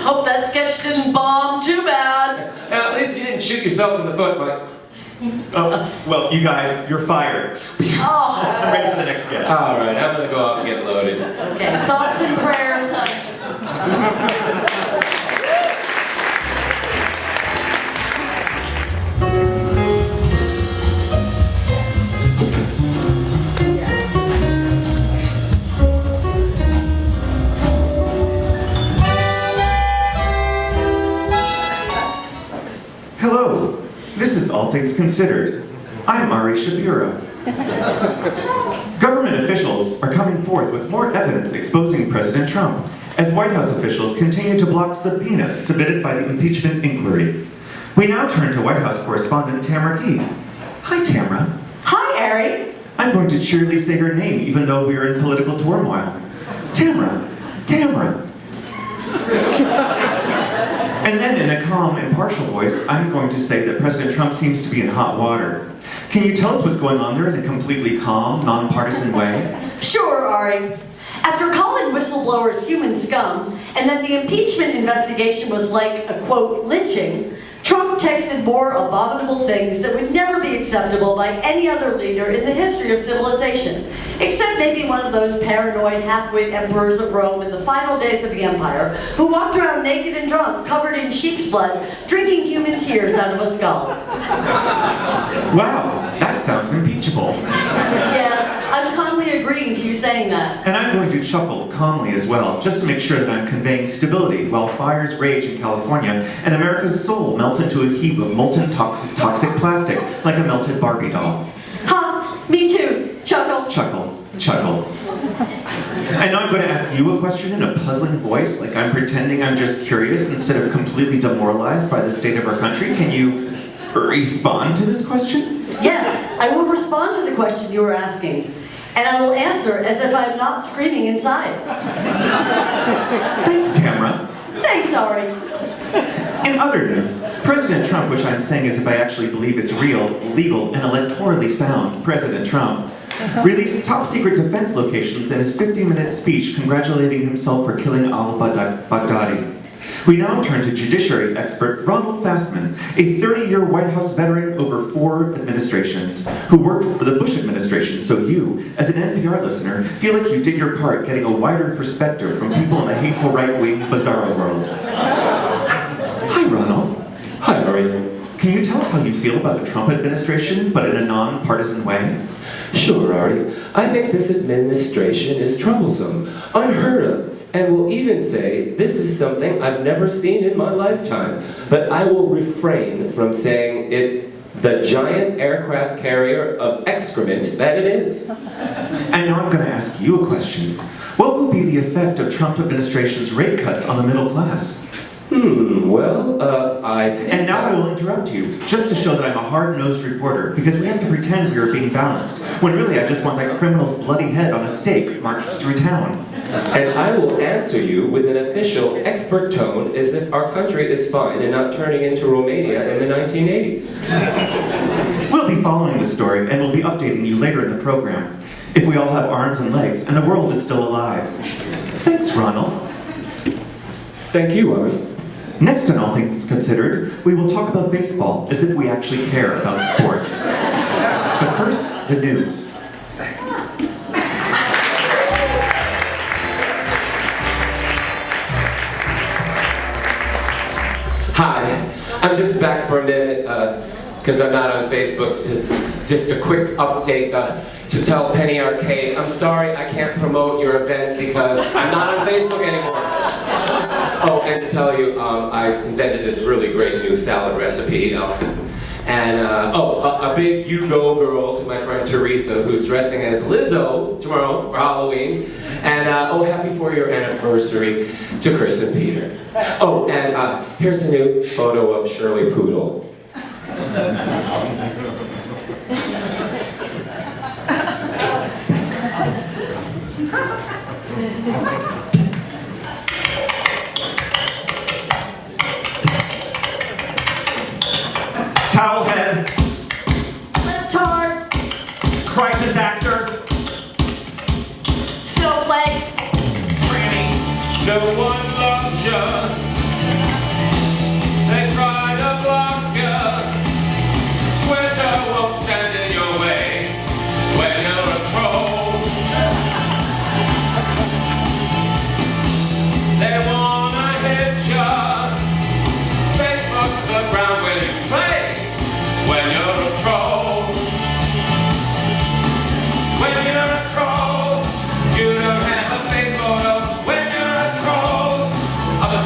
S2: Hope that sketch didn't bomb too bad.
S5: At least you didn't shoot yourself in the foot, Mike.
S3: Oh, well, you guys, you're fired.
S2: Oh.
S3: I'm ready for the next sketch.
S5: All right, I'm gonna go out and get loaded.
S2: Okay, thoughts and prayers, honey.
S3: Hello, this is All Things Considered. I'm Ari Shapiro. Government officials are coming forth with more evidence exposing President Trump, as White House officials continue to block subpoenas submitted by the impeachment inquiry. We now turn to White House correspondent Tamara Keith. Hi, Tamara.
S2: Hi, Ari.
S3: I'm going to cheerily say her name even though we are in political turmoil. Tamara. And then in a calm, impartial voice, I'm going to say that President Trump seems to be in hot water.
S6: Can you tell us what's going on there in a completely calm, nonpartisan way?
S2: Sure, Ari. After calling whistleblowers human scum, and then the impeachment investigation was like a, quote, lynching, Trump texted more abominable things that would never be acceptable by any other leader in the history of civilization, except maybe one of those paranoid half-wit emperors of Rome in the final days of the empire, who walked around naked and drunk, covered in sheep's blood, drinking human tears out of a skull.
S6: Wow, that sounds impeachable.
S2: Yes, I'm calmly agreeing to you saying that.
S6: And I'm going to chuckle calmly as well, just to make sure that I'm conveying stability while fires rage in California and America's soul melts into a heap of molten toxic plastic like a melted Barbie doll.
S2: Huh, me too. Chuckle.
S6: Chuckle, chuckle. And now I'm going to ask you a question in a puzzling voice, like I'm pretending I'm just curious instead of completely demoralized by the state of our country. Can you respond to this question?
S2: Yes, I will respond to the question you were asking. And I will answer as if I'm not screaming inside.
S6: Thanks, Tamara.
S2: Thanks, Ari.
S6: In other news, President Trump, which I'm saying as if I actually believe it's real, legal, and electorally sound, President Trump, released top-secret defense locations in his 50-minute speech congratulating himself for killing al-Baghdadi. We now turn to judiciary expert Ronald Fassman, a 30-year White House veteran over 4 administrations, who worked for the Bush administration, so you, as an NPR listener, feel like you did your part getting a wider perspective from people in the hateful right-wing bizarro world. Hi, Ronald.
S5: Hi, Ari.
S6: Can you tell us how you feel about the Trump administration, but in a non-partisan way?
S5: Sure, Ari. I think this administration is troublesome, unheard of, and will even say this is something I've never seen in my lifetime. But I will refrain from saying it's the giant aircraft carrier of excrement that it is.
S6: And now I'm going to ask you a question. What will be the effect of Trump administration's rate cuts on the middle class? And now I will interrupt you, just to show that I'm a hard-nosed reporter, because we have to pretend we are being balanced, when really I just want that criminal's bloody head on a stake marched through town.
S5: And I will answer you with an official, expert tone as if our country is fine and not turning into Romania in the 1980s.
S6: We'll be following the story, and we'll be updating you later in the program, if we all have arms and legs, and the world is still alive. Thanks, Ronald.
S5: Thank you, Ari.
S6: Next on All Things Considered, we will talk about baseball as if we actually care about sports. But first, the news.
S5: Hi, I'm just back for a minute because I'm not on Facebook. Just a quick update to tell Penny Arcade, I'm sorry I can't promote your event because I'm not on Facebook anymore. Oh, and to tell you, I invented this really great new salad recipe. A big you go girl to my friend Teresa, who's dressing as Lizzo tomorrow for Halloween. And happy 4-year anniversary to Chris and Peter. Oh, and here's a new photo of Shirley Poodle.
S6: Towelhead.
S2: Left-tard.
S6: Crisis actor.
S2: Snowflake.
S6: Tranny.
S5: No one loves you. They try to block you. Twitter won't stand in your way when you're a troll. They wanna hit you. Facebook's the ground where you play when you're a troll. When you're a troll, you don't have a face photo. When you're a troll, other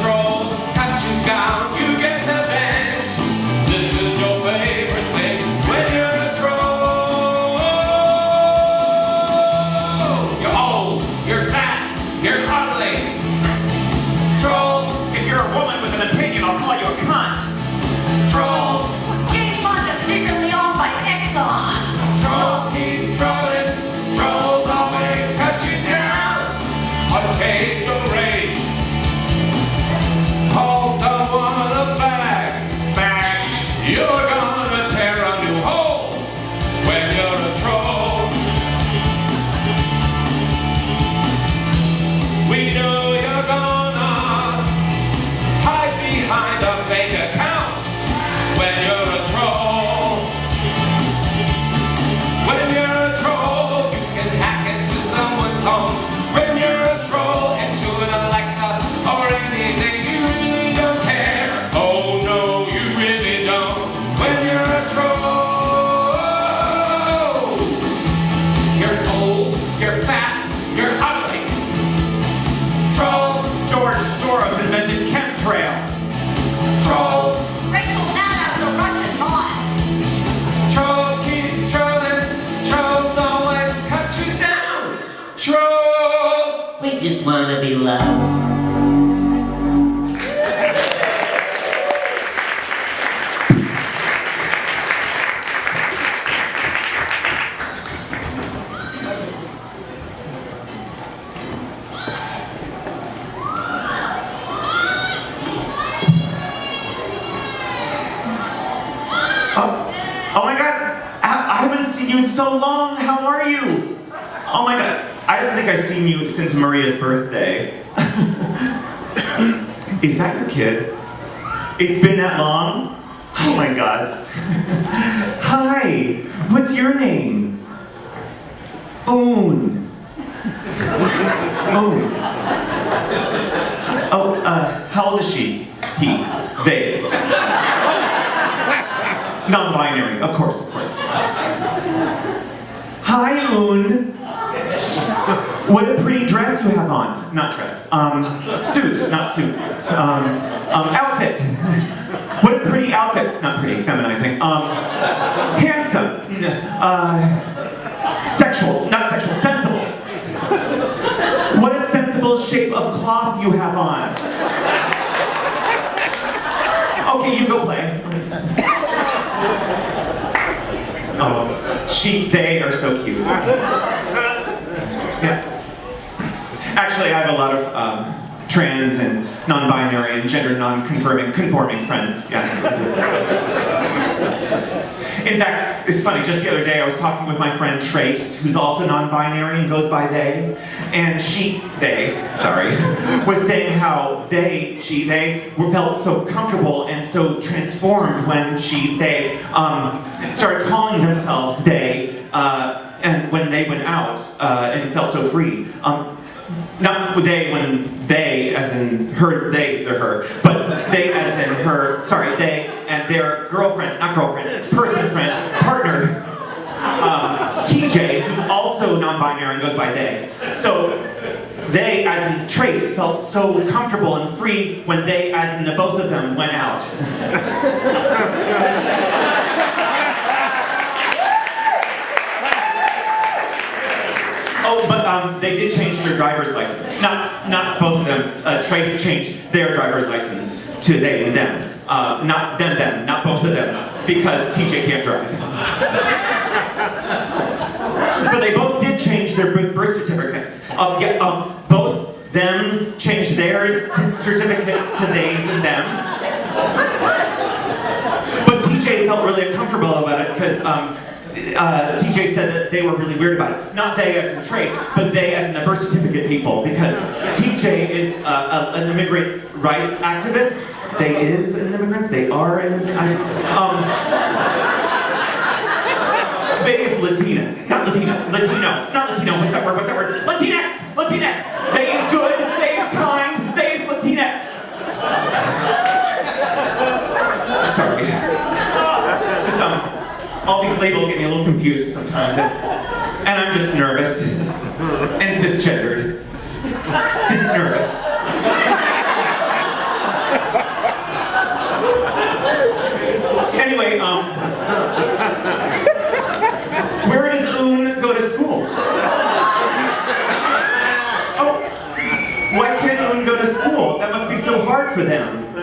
S7: we just wanna be loved.
S6: Oh my God, I haven't seen you in so long. How are you? Oh my God, I don't think I've seen you since Maria's birthday. Is that your kid? It's been that long? Oh my God. Hi, what's your name? Oon. Oon. Oh, how old is she? He. They. Non-binary, of course, of course. Hi, Oon. What a pretty dress you have on. Not dress. Suit, not suit. Outfit. What a pretty outfit. Not pretty, feminizing. Handsome. Sexual, not sexual, sensible. What a sensible shape of cloth you have on. Okay, you go play. Oh, they are so cute. Yeah. Actually, I have a lot of trans and non-binary and gender conforming friends. Yeah. In fact, it's funny, just the other day I was talking with my friend Trace, who's also non-binary and goes by they, and they was saying how they felt so comfortable and so transformed when they started calling themselves they, and when they went out, and felt so free. Not they when they, as in her, they're her, but they as in her, they and their person friend, partner, TJ, who's also non-binary and goes by they. So they, as in Trace, felt so comfortable and free when they, as in the both of them, went out. Oh, but they did change their driver's license. Not both of them. Trace changed their driver's license to they and them. Not them, not both of them, because TJ can't drive. But they both did change their birth certificates. Both thems changed their certificates to theys and thems. But TJ felt really uncomfortable about it because TJ said that they were really weird about it. Not they as in Trace, but they as in the birth certificate people, because TJ is an immigrant rights activist. They is an immigrants, they are an they is Latina. Not Latino, not Latino, what's that word? Latinx! They is good, they is kind, they is Latinx! Sorry. It's just, all these labels get me a little confused sometimes, and I'm just nervous. And cisgendered. Cis-nervous. Anyway, where does Oon go to school? Oh, why can't Oon go to school? That must be so hard for them.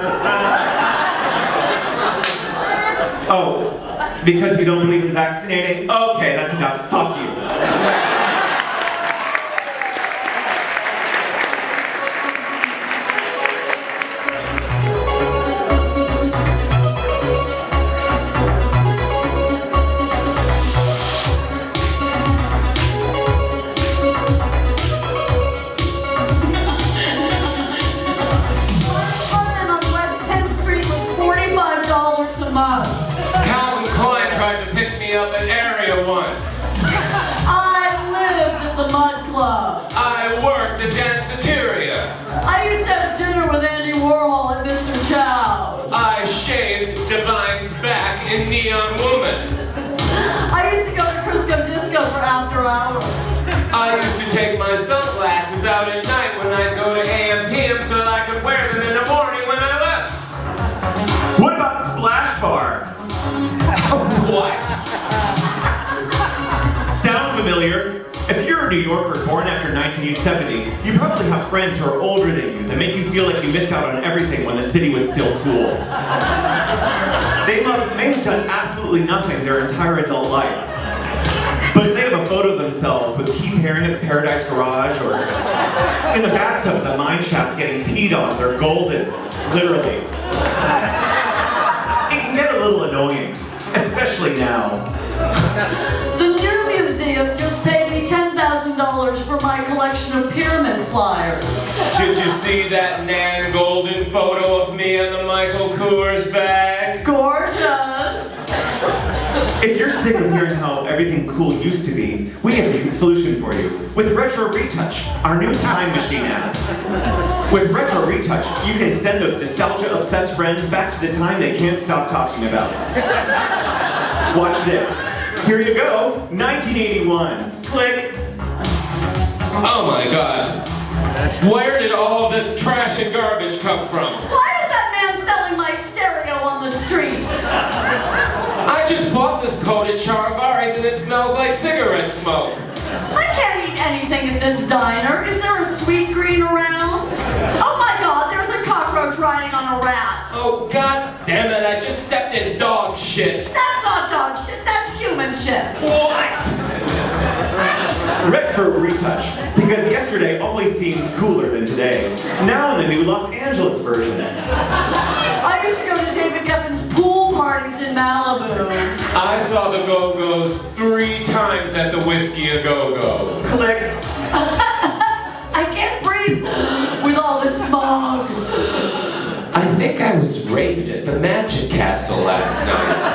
S6: Oh. Because you don't believe in vaccinating? Okay, that's enough. Fuck you.
S2: Apartment on West 10th Street was $45 a month.
S5: Up an area once.
S2: I lived at the Mud Club.
S5: I worked at Danceteria.
S2: I used to have dinner with Andy Warhol at Mr. Chow's.
S5: I shaved Divine's back in Neon Woman.
S2: I used to go to Crisco Disco for after hours.
S5: I used to take my sunglasses out at night when I'd go to AM/PM so I could wear them in the morning when I left.
S6: What about Splash Bar?
S5: What?
S6: Sound familiar? If you're a New Yorker born after 1970, you probably have friends who are older than you that make you feel like you missed out on everything when the city was still cool. They may have done absolutely nothing their entire adult life. But if they have a photo of themselves with Keith Haring at the Paradise Garage or in the bathtub at the mine shaft getting peed on, they're golden, literally. It can get a little annoying, especially now.
S2: The new museum just paid me $10,000 for my collection of pyramid flyers.
S5: Did you see that Nan Golden photo of me in the Michael Kors bag?
S2: Gorgeous!
S6: If you're sick of hearing how everything cool used to be, we have a solution for you. With Retro Retouch, our new time machine app. With Retro Retouch, you can send those nostalgia-obsessed friends back to the time they can't stop talking about. Watch this. Here you go, 1981. Click.
S5: Oh my God. Where did all this trash and garbage come from?
S2: Why is that man selling my stereo on the street?
S5: I just bought this coat at Charvari's and it smells like cigarette smoke.
S2: I can't eat anything at this diner. Is there a sweet green around? Oh my God, there's a cockroach riding on a rat.
S5: Oh God damn it, I just stepped in dog shit.
S2: That's not dog shit, that's human shit.
S5: What?
S6: Retro Retouch, because yesterday always seems cooler than today. Now in the new Los Angeles version.
S2: I used to go to David Geffen's pool parties in Malibu.
S5: I saw the Go-Go's 3 times at the Whiskey A Go-Go.
S6: Click.
S2: I can't breathe with all this smog.
S5: I think I was raped at the Magic Castle last night.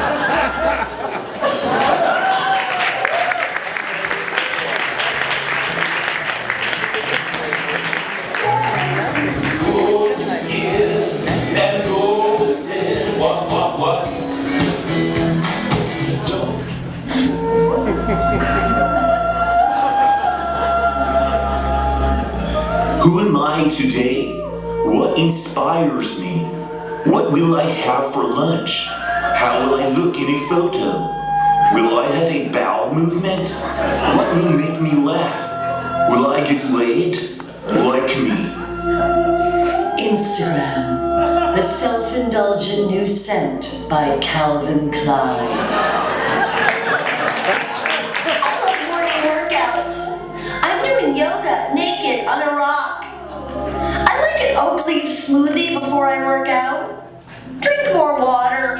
S8: Who am I today? What inspires me? What will I have for lunch? How will I look in a photo? Will I have a bowel movement? What will make me laugh? Will I get laid? Like me.
S9: Instagram, the self-indulgent new scent by Calvin Klein. I love morning workouts. I'm doing yoga naked on a rock. I like an oak leaf smoothie before I work out. Drink more water.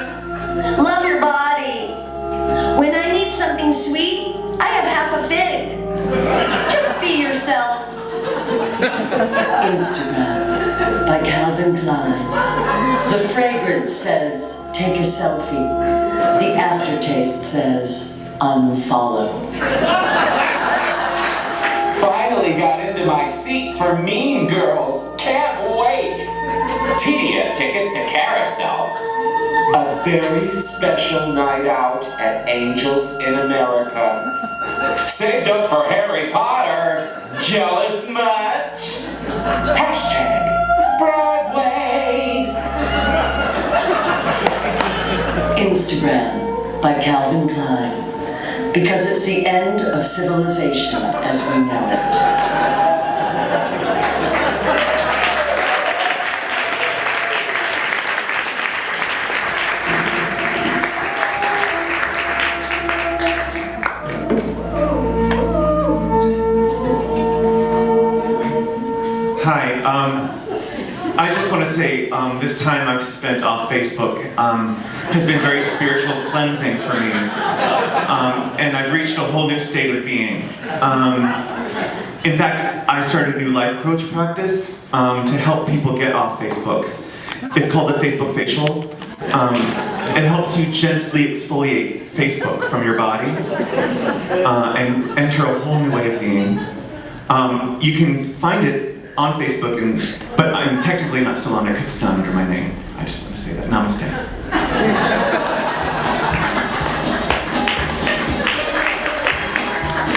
S9: Love your body. When I need something sweet, I have half a fig. Just be yourself. Instagram by Calvin Klein. The fragrance says, take a selfie. The aftertaste says, unfollow.
S1: Finally got into my seat for Mean Girls. Can't wait. TDF tickets to Carousel. A very special night out at Angels in America. Saved up for Harry Potter. Jealous much? Hashtag Broadway.
S9: Instagram by Calvin Klein. Because it's the end of civilization as we know it.
S6: Hi, I just want to say this time I've spent off Facebook has been very spiritual cleansing for me. And I've reached a whole new state of being. In fact, I started a new life coach practice to help people get off Facebook. It's called the Facebook Facial. It helps you gently exfoliate Facebook from your body and enter a whole new way of being. You can find it on Facebook, but I'm technically not still on it because it's not under my name. I just want to say that. Namaste.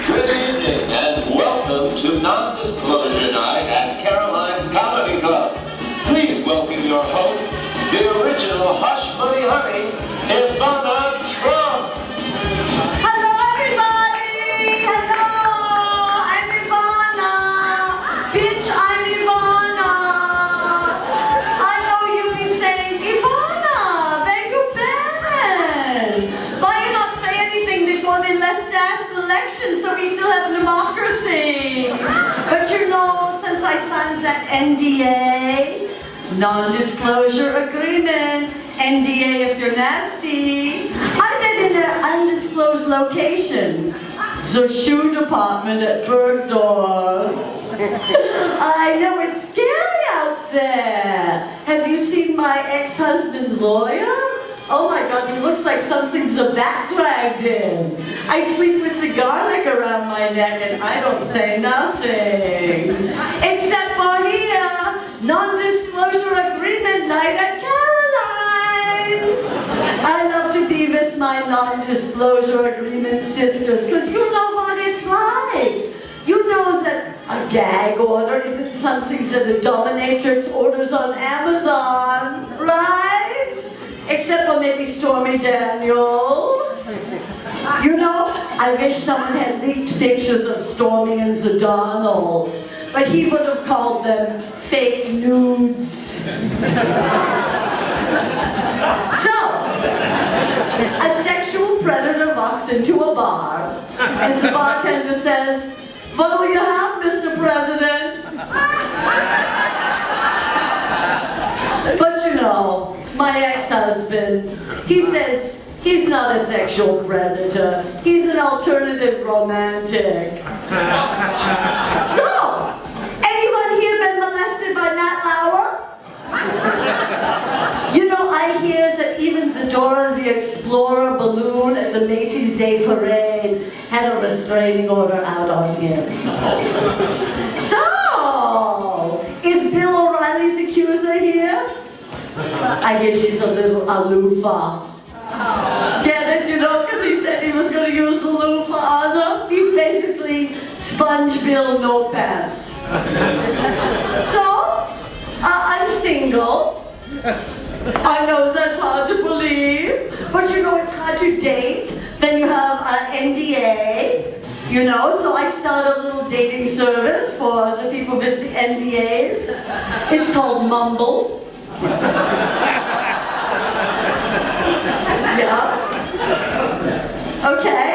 S1: Good evening and welcome to Non-Disclosure Night at Caroline's Comedy Club. Please welcome your host, the original Hush Money Honey, Ivana Trump.
S2: Hello, everybody! Hello! I'm NDA, non-disclosure agreement, NDA if you're nasty. I met in an undisclosed location, the shoe department at Bergdorf's. I know it's scary out there. Have you seen my ex-husband's lawyer? Oh my God, he looks like something's a bat dragged in. I sleep with cigar lick around my neck and I don't say nothing. Except for here, non-disclosure agreement night at Caroline's. I love to be with my non-disclosure agreement sisters because you know what it's like. You know that a gag order isn't something that a dominatrix orders on Amazon, right? Except for maybe Stormy Daniels. You know, I wish someone had leaked pictures of Stormy and the Donald, but he would have called them fake nudes. So, a sexual predator walks into a bar, and the bartender says, "What will you have, Mr. President?" But you know, my ex-husband, he says he's not a sexual predator. He's an alternative romantic. So, anyone here been molested by Matt Lauer? You know, I hear that even Zadora the Explorer balloon at the Macy's Day Parade had a restraining order out on him. So, is Bill O'Reilly's accuser here? I guess she's a little aloofa. Get it, you know, because he said he was going to use the loofah on her. He's basically Sponge Bill No Pants. So, I'm single. I know that's hard to believe, but you know it's hard to date. Then you have an NDA, you know, so I started a little dating service for the people with the NDAs. It's called Mumble. Yeah. Okay.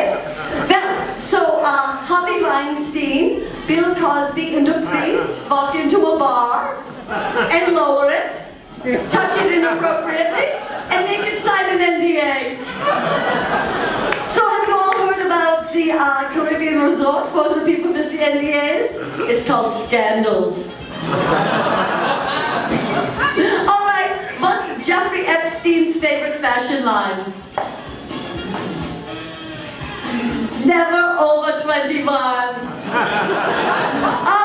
S2: Well, so Harvey Weinstein, Bill Cosby, and a priest walk into a bar and lower it, touch it inappropriately, and make it sign an NDA. So have you all heard about the Caribbean resort for the people with the NDAs? It's called Scandals. All right, what's Jeffrey Epstein's favorite fashion line? Never over 21. All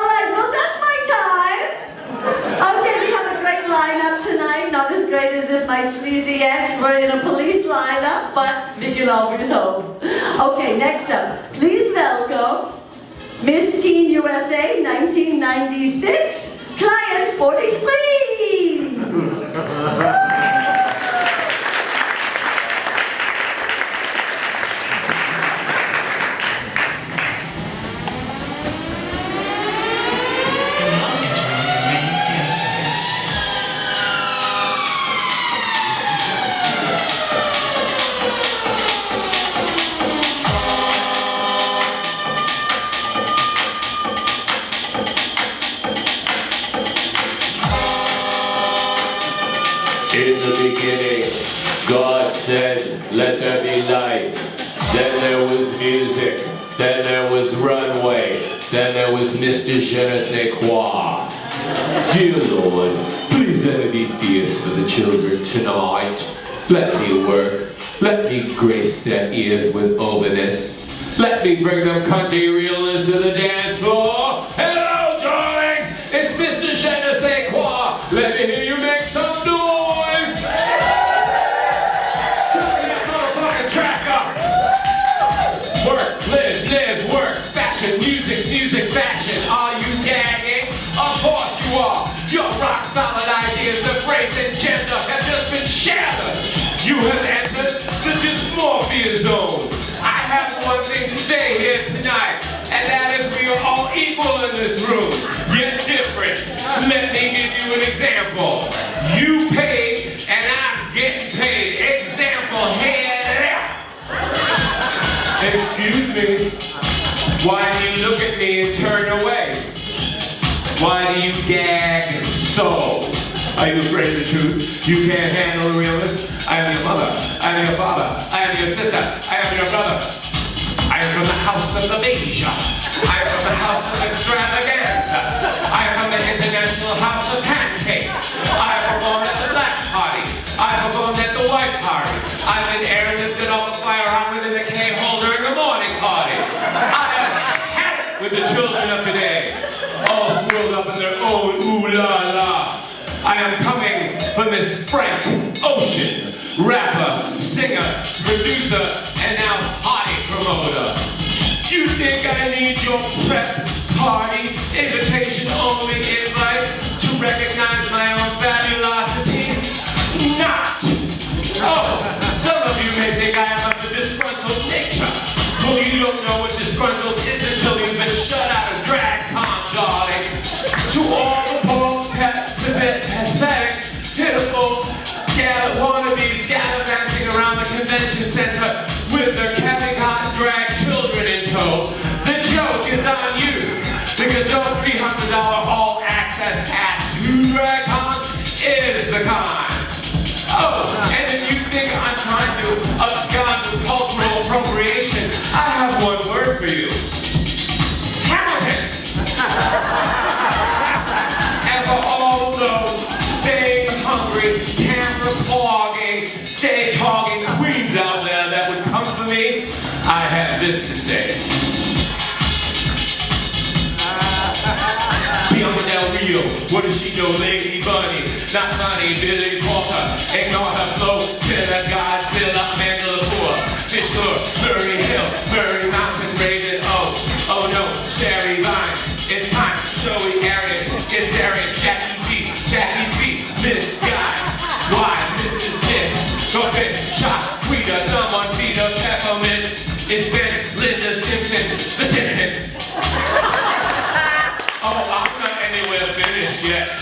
S2: right, well that's my time. Okay, we have a great lineup tonight. Not as great as if my sleazy ex were in a police lineup, but we can always hope. Okay, next up, please welcome Miss Teen USA 1996, Client 43.
S5: In the beginning, God said, "Let there be light." Then there was music. Then there was runway. Then there was Mr. Je ne sais quoi. Dear Lord, please let me be fierce for the children tonight. Let me work. Let me grace their ears with overness. Let me bring them country realness to the dance floor. Hello, darlings! It's Mr. Je ne sais quoi. Let me hear you make some noise. Turn that motherfucking track up. Work, live, work. Fashion, music, fashion. Are you gagging? Of course you are. Your rock solid ideas of race and gender have just been shattered. You have entered the dysmorphia zone. I have one thing to say here tonight, and that is we are all equal in this room, yet different. Let me give you an example. You paid, and I'm getting paid. Example, head out. Excuse me. Why do you look at me and turn away? Why do you gag so? Are you afraid of the truth? You can't handle the realness? I am your mother. I am your father. I am your sister. I am your brother. I am from the house of the baby shop. I am from the house of extravaganza. I am from the international house of pancakes. I performed at the black party. I performed at the white party. I've been airing this good off the fire hydrant in the K holder in the morning party. I have had it with the children of today, all swirled up in their own ooh la la. I am coming for Miss Frank Ocean, rapper, singer, producer, and now party promoter. You think I need your prep party invitation only invite to recognize my own fabulosity? Not. Oh, some of you may think I am of a disgruntled nature. Well, you don't know what disgruntled is until you've been shut out of drag con, darling. To all the poor, pathetic, pitiful, wannabes gallivanting around the convention center with their capping hot drag children in tow, the joke is on you, because your $300 all-access pass to DragCon is the con. Oh, and if you think I'm trying to abscond with cultural appropriation, I have one word for you. Hamilton! And for all those big, hungry, camera-clogging, stage-hogging queens out there that would come for me, I have this to say. Bianca Del Rio, what does she know? Lady Bunny, not funny, Billy Porter, ignore her flow, Killer Godzilla, Amanda Lepore, Fish Lure, Murray Hill, Murray Mountain, Raven O, oh no, Sherry Vine, it's time, Joey Arias, it's Arias, Jackie B, Jackie B, Miss Guy, why, Mr. Smith, go fish, shot, Rita, someone feed a peppermint, it's been Linda Simpson, the Simpsons. Oh, I'm not anywhere finished yet.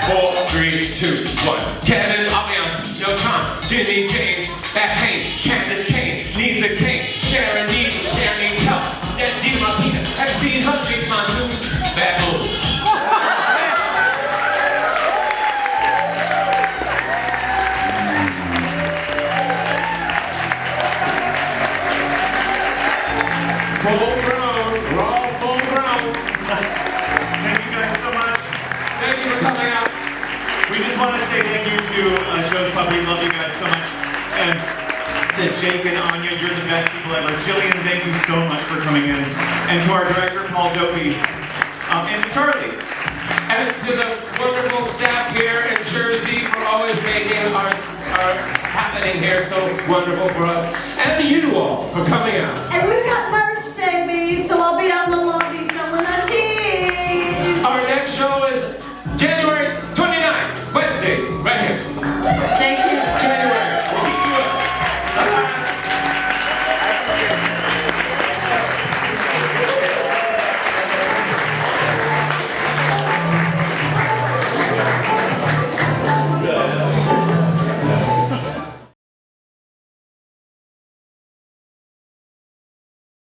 S5: 4, 3, 2, 1. Kevin Alliance, no chance. Jimmy James, that pain. Candace Kane needs a king. Sharon needs help. That D. Martina, have you seen her Jinx Monsoon? Bad move. Full grown, we're all full grown.
S3: Thank you guys so much.
S5: Thank you for coming out.
S3: We just want to say thank you to Joe's Puppy. Love you guys so much. And to Jake and Anya, you're the best people ever. Jillian, thank you so much for coming in. And to our director, Paul Dobie. And to Charlie.
S5: And to the wonderful staff here in Jersey for always making our happening here so wonderful for us. And to you all for coming out.
S9: And we